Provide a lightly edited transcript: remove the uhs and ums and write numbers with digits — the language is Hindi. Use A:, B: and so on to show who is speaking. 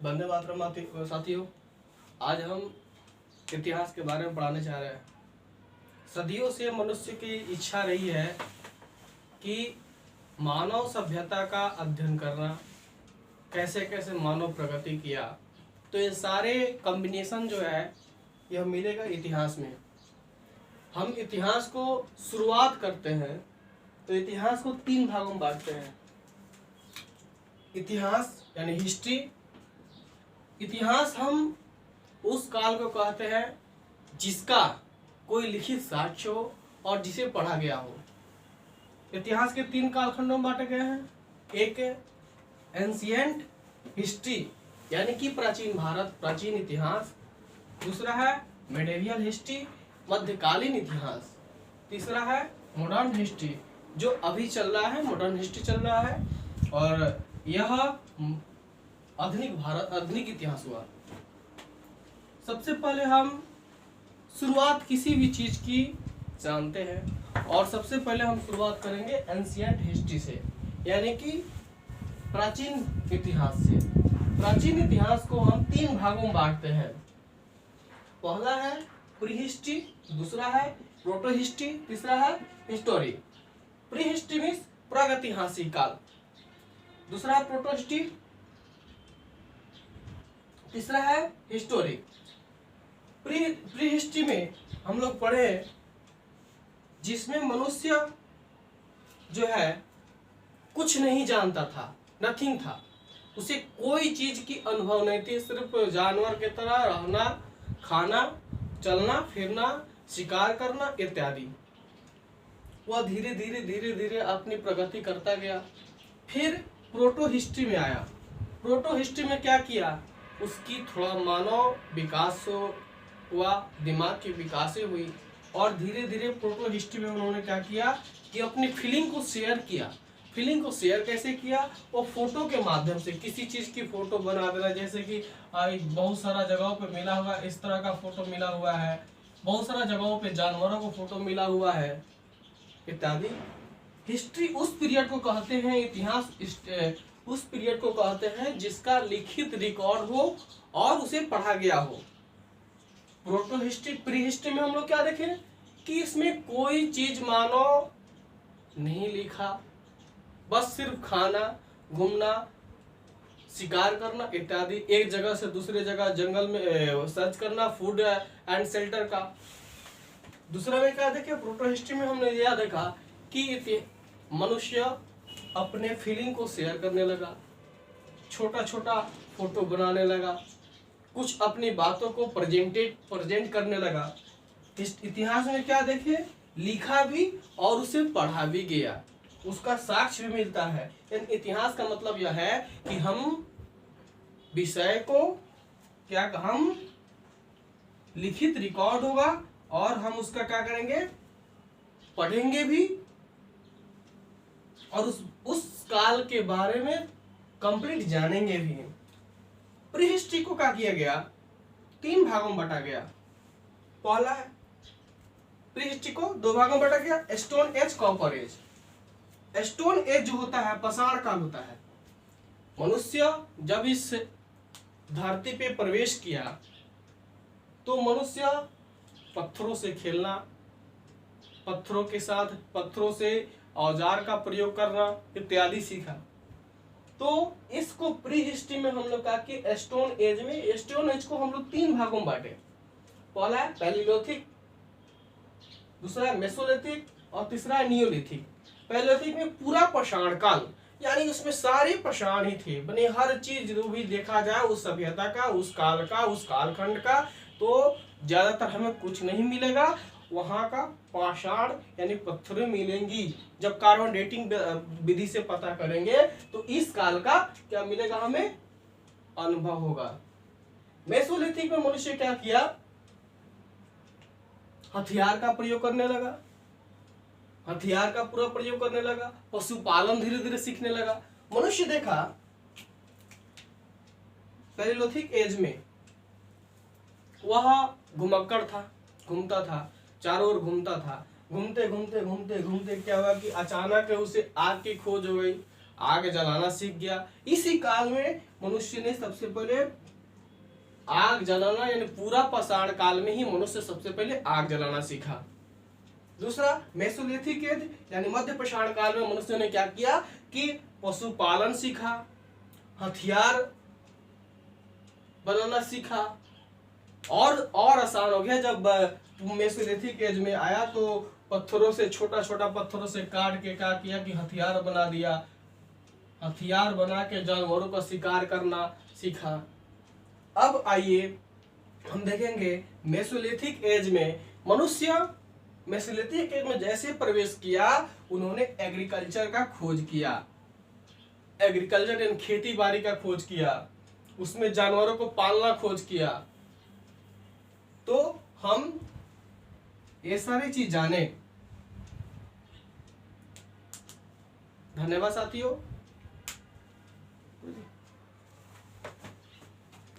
A: वंदे मातरम साथियों, आज हम इतिहास के बारे में पढ़ाने जा रहे हैं। सदियों से मनुष्य की इच्छा रही है कि मानव सभ्यता का अध्ययन करना, कैसे कैसे मानव प्रगति किया। तो ये सारे कॉम्बिनेशन जो है यह मिलेगा इतिहास में। हम इतिहास को शुरुआत करते हैं तो इतिहास को 3 भागों में बांटते हैं। इतिहास यानी हिस्ट्री। इतिहास हम उस काल को कहते हैं जिसका कोई लिखित साक्ष्य हो और जिसे पढ़ा गया हो। इतिहास के 3 कालखंडों में बांटे गए हैं। एक एंशिएंट हिस्ट्री यानी कि प्राचीन भारत, प्राचीन इतिहास। दूसरा है मेडिवल हिस्ट्री, मध्यकालीन इतिहास। तीसरा है मॉडर्न हिस्ट्री, जो अभी चल रहा है, मॉडर्न हिस्ट्री चल रहा है। और यह आधुनिक भारत, आधुनिक इतिहास हुआ। सबसे पहले हम शुरुआत किसी भी चीज की जानते हैं और सबसे पहले हम शुरुआत करेंगे एंशिएंट हिस्ट्री से, यानी कि प्राचीन इतिहास से। प्राचीन इतिहास को हम 3 भागों में बांटते हैं। पहला है प्री हिस्ट्री, दूसरा है प्रोटो हिस्ट्री, तीसरा है हिस्टोरी। प्री हिस्ट्री मीन्स प्रागैतिहासिक काल, दूसरा है प्रोटो हिस्ट्री, तीसरा है हिस्टोरी। प्री हिस्ट्री में हम लोग पढ़े जिसमें मनुष्य जो है कुछ नहीं जानता था, नथिंग था, उसे कोई चीज की अनुभव नहीं थी, सिर्फ जानवर की तरह रहना, खाना, चलना फिरना, शिकार करना इत्यादि। वह धीरे धीरे धीरे धीरे अपनी प्रगति करता गया। फिर प्रोटो हिस्ट्री में आया। प्रोटो हिस्ट्री में क्या किया, उसकी थोड़ा मानव विकास हुआ, दिमाग की विकास हुई और धीरे धीरे प्रोटो हिस्ट्री में उन्होंने क्या किया कि अपनी फीलिंग को शेयर किया। फीलिंग को शेयर कैसे किया, वो फोटो के माध्यम से। किसी चीज की फोटो बना देना, जैसे कि बहुत सारा जगहों पे मिला हुआ इस तरह का फोटो मिला हुआ है, बहुत सारा जगहों पे जानवरों को फोटो मिला हुआ है इत्यादि। हिस्ट्री उस पीरियड को कहते हैं, इतिहास उस पीरियड को कहते हैं जिसका लिखित रिकॉर्ड हो और उसे पढ़ा गया हो। प्रोटो हिस्ट्री, प्री हिस्ट्री में हम लोग क्या देखें कि इसमें कोई चीज मानो नहीं लिखा, बस सिर्फ खाना, घूमना, शिकार करना इत्यादि, एक जगह से दूसरे जगह जंगल में सर्च करना, फूड एंड शेल्टर का। दूसरा में क्या देखे, प्रोटो हिस्ट्री में हमने यह देखा कि मनुष्य अपने फीलिंग को शेयर करने लगा, छोटा छोटा फोटो बनाने लगा, कुछ अपनी बातों को प्रेजेंट करने लगा। इस इतिहास में क्या देखे, लिखा भी और उसे पढ़ा भी गया, उसका साक्ष्य भी मिलता है। इतिहास का मतलब यह है कि हम विषय को क्या, हम लिखित रिकॉर्ड होगा और हम उसका क्या करेंगे, पढ़ेंगे भी और उस काल के बारे में कंप्लीट जानेंगे भी। प्री हिस्ट्री को क्या किया गया, 3 भागों में बांटा गया। पहला है प्री हिस्ट्री को 2 भागों में बांटा गया, stone age, copper age. Stone age जो होता है पाषाण काल होता है। मनुष्य जब इस धरती पे प्रवेश किया तो मनुष्य पत्थरों से खेलना, पत्थरों के साथ, पत्थरों से औजार का प्रयोग करना इत्यादि सीखा। तो इसको प्री हिस्ट्री में हम लोग कहा कि स्टोन एज में, स्टोन एज को हम लोग 3 भागों में बांटे। पहला है पैलियोलिथिक, दूसरा है मेसोलिथिक और तीसरा है नियोलिथिक। पैलियोलिथिक में पूरा पाषाण काल, यानी उसमें सारे पाषाण ही थे, बने हर चीज जो भी देखा जाए उस सभ्यता का, उस काल का, उस कालखंड का, तो ज्यादातर हमें कुछ नहीं मिलेगा, वहां का पाषाण यानी पत्थरें मिलेंगी। जब कार्बन डेटिंग विधि से पता करेंगे तो इस काल का क्या मिलेगा, हमें अनुभव होगा। मेसोलिथिक में मनुष्य क्या किया, हथियार का प्रयोग करने लगा, हथियार का पूरा प्रयोग करने लगा, पशुपालन धीरे धीरे सीखने लगा। मनुष्य देखा पैलियोलिथिक एज में वह घुमक्कड़ था, घूमता था, चारों ओर घूमता था। घूमते घूमते घूमते घूमते क्या हुआ कि अचानक उसे आग की खोज हो गई आग जलाना सीख गया। इसी काल में मनुष्य ने सबसे पहले आग जलाना, यानी पूरा पाषाण काल में ही मनुष्य सबसे पहले आग जलाना सीखा। दूसरा मेसोलिथिक एज यानी मध्य पाषाण काल में मनुष्य ने क्या किया कि पशुपालन सीखा, हथियार बनाना सीखा। और आसान हो गया जब मेसोलिथिक एज में आया तो पत्थरों से, छोटा छोटा पत्थरों से काट के क्या किया कि हथियार बना दिया। हथियार बना के जानवरों का शिकार करना सीखा। अब आइए हम देखेंगे मेसोलिथिक एज में मनुष्य मेसोलिथिक एज में जैसे प्रवेश किया उन्होंने एग्रीकल्चर का खोज किया। एग्रीकल्चर यानी खेती बाड़ी का खोज किया, उसमें जानवरों को पालना खोज किया। तो हम ये सारी चीज जाने। धन्यवाद साथियों।